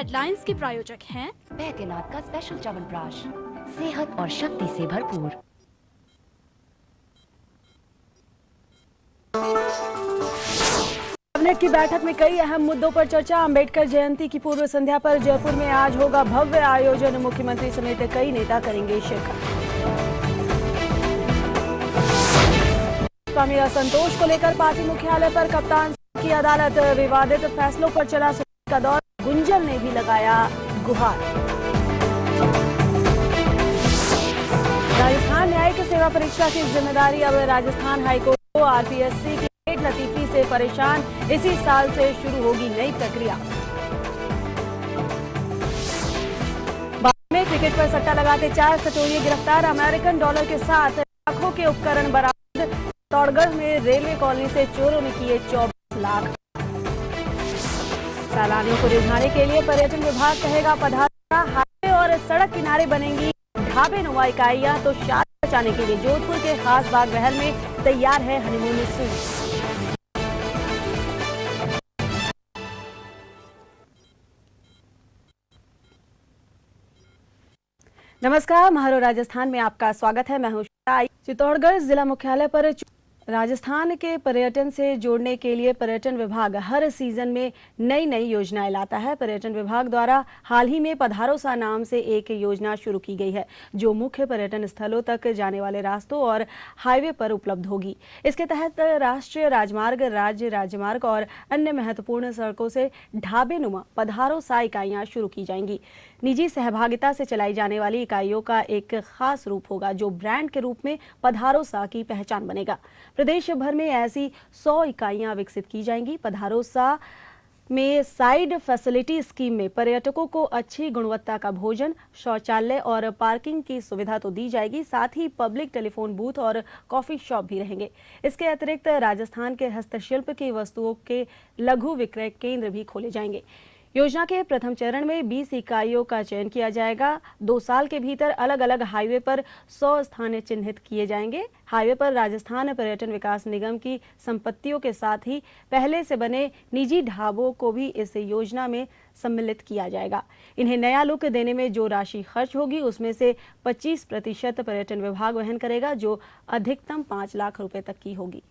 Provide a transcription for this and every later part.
Headlines के प्रायोजक हैं बैद्यनाथ का स्पेशल च्यवनप्राश, सेहत और शक्ति से भरपूर। कैबिनेट की बैठक में कई अहम मुद्दों पर चर्चा। अंबेडकर जयंती की पूर्व संध्या पर जयपुर में आज होगा भव्य आयोजन। मुख्यमंत्री समेत कई नेता करेंगे शिरकत। स्वामी असंतोष को लेकर पार्टी मुख्यालय पर कप्तान की अदालत। विवादित फैसलों पर चला सुनवाई का दौर। गुंजन ने भी लगाया गुहार। राजस्थान न्यायिक सेवा परीक्षा की जिम्मेदारी अब राजस्थान हाईकोर्ट को। आरपीएससी की नेट लतीफी से परेशान, इसी साल से शुरू होगी नई प्रक्रिया। बाद में क्रिकेट पर सट्टा लगाते 4 सटोरिये गिरफ्तार। अमेरिकन डॉलर के साथ लाखों के उपकरण बरामद। चित्तौड़गढ़ में रेलवे कॉलोनी से चोरों ने किए 24 लाख। सैलानियों को रिझाने के लिए पर्यटन विभाग कहेगा पधारा। हाईवे और सड़क किनारे बनेंगी ढाबे नुमा इकाइयां। तो शादी बचाने के लिए जोधपुर के खास बाग महल में तैयार है हनीमून सूट। नमस्कार, महारो राजस्थान में आपका स्वागत है। मैं हूं श्वेता। चित्तौड़गढ़ जिला मुख्यालय पर राजस्थान के पर्यटन से जोड़ने के लिए पर्यटन विभाग हर सीजन में नई नई योजनाएं लाता है। पर्यटन विभाग द्वारा हाल ही में पधारो सा नाम से एक योजना शुरू की गई है, जो मुख्य पर्यटन स्थलों तक जाने वाले रास्तों और हाईवे पर उपलब्ध होगी। इसके तहत राष्ट्रीय राजमार्ग, राज्य राजमार्ग और अन्य महत्वपूर्ण सड़कों से ढाबे नुमा पधारो सा इकाइयां शुरू की जाएंगी। निजी सहभागिता से चलाई जाने वाली इकाइयों का एक खास रूप होगा, जो ब्रांड के रूप में पधारो सा की पहचान बनेगा। प्रदेश भर में ऐसी 100 इकाइयां विकसित की जाएंगी। पधारो सा में साइड फैसिलिटी स्कीम में पर्यटकों को अच्छी गुणवत्ता का भोजन, शौचालय और पार्किंग की सुविधा तो दी जाएगी। साथ ही पब्लिक टेलीफोन बूथ और कॉफी शॉप भी रहेंगे। इसके अतिरिक्त राजस्थान के हस्तशिल्प की वस्तुओं के लघु विक्रय केंद्र भी खोले जाएंगे। योजना के प्रथम चरण में 20 इकाइयों का चयन किया जाएगा। 2 साल के भीतर अलग अलग हाईवे पर 100 स्थान चिन्हित किए जाएंगे। हाईवे पर राजस्थान पर्यटन विकास निगम की संपत्तियों के साथ ही पहले से बने निजी ढाबों को भी इस योजना में सम्मिलित किया जाएगा। इन्हें नया लुक देने में जो राशि खर्च होगी, उसमें से 25% पर्यटन विभाग वहन करेगा, जो अधिकतम 5 लाख रुपए तक की होगी।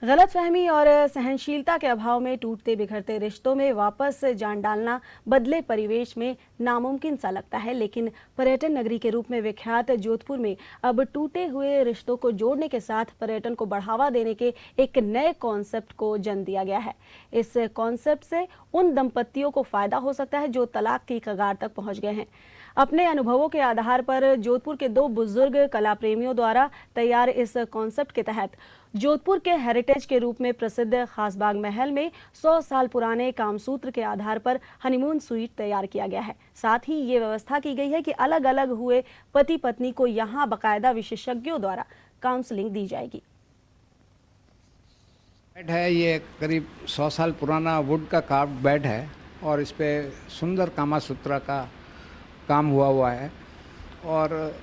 गलतफहमी और सहनशीलता के अभाव में टूटते बिखरते रिश्तों में वापस जान डालना बदले परिवेश में नामुमकिन सा लगता है, लेकिन पर्यटन नगरी के रूप में विख्यात जोधपुर में अब टूटे हुए रिश्तों को जोड़ने के साथ पर्यटन को बढ़ावा देने के एक नए कॉन्सेप्ट को जन्म दिया गया है। इस कॉन्सेप्ट से उन दंपतियों को फायदा हो सकता है जो तलाक की कगार तक पहुंच गए हैं। अपने अनुभवों के आधार पर जोधपुर के 2 बुजुर्ग कला प्रेमियों द्वारा तैयार इस कॉन्सेप्ट के तहत जोधपुर के हेरिटेज के रूप में प्रसिद्ध खासबाग महल में 100 साल पुराने कामसूत्र के आधार पर हनीमून स्वीट तैयार किया गया है। साथ ही ये व्यवस्था की गई है कि अलग अलग हुए पति पत्नी को यहाँ बाकायदा विशेषज्ञों द्वारा काउंसलिंग दी जाएगी। बेड है, ये करीब 100 साल पुराना वुड का कार्व्ड बेड है और इस पे सुंदर कामासूत्र का काम हुआ है। और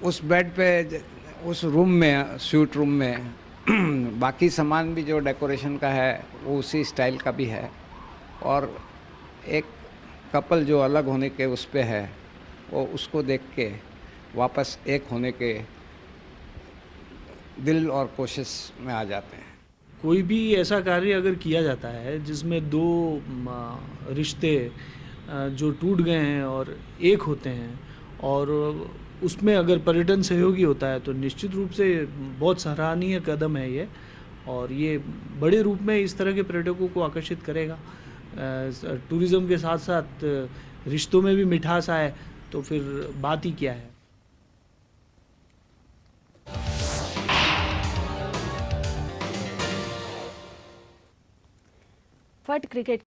उस बेड पे, उस रूम में, स्वीट रूम में बाकी सामान भी जो डेकोरेशन का है वो उसी स्टाइल का भी है। और एक कपल जो अलग होने के उस पे है, वो उसको देख के वापस एक होने के दिल और कोशिश में आ जाते हैं। कोई भी ऐसा कार्य अगर किया जाता है जिसमें 2 रिश्ते जो टूट गए हैं और एक होते हैं, और उसमें अगर पर्यटन सहयोगी होता है, तो निश्चित रूप से बहुत सराहनीय कदम है ये। और ये बड़े रूप में इस तरह के पर्यटकों को आकर्षित करेगा। टूरिज़्म के साथ साथ रिश्तों में भी मिठास आए तो फिर बात ही क्या है। फट क्रिकेट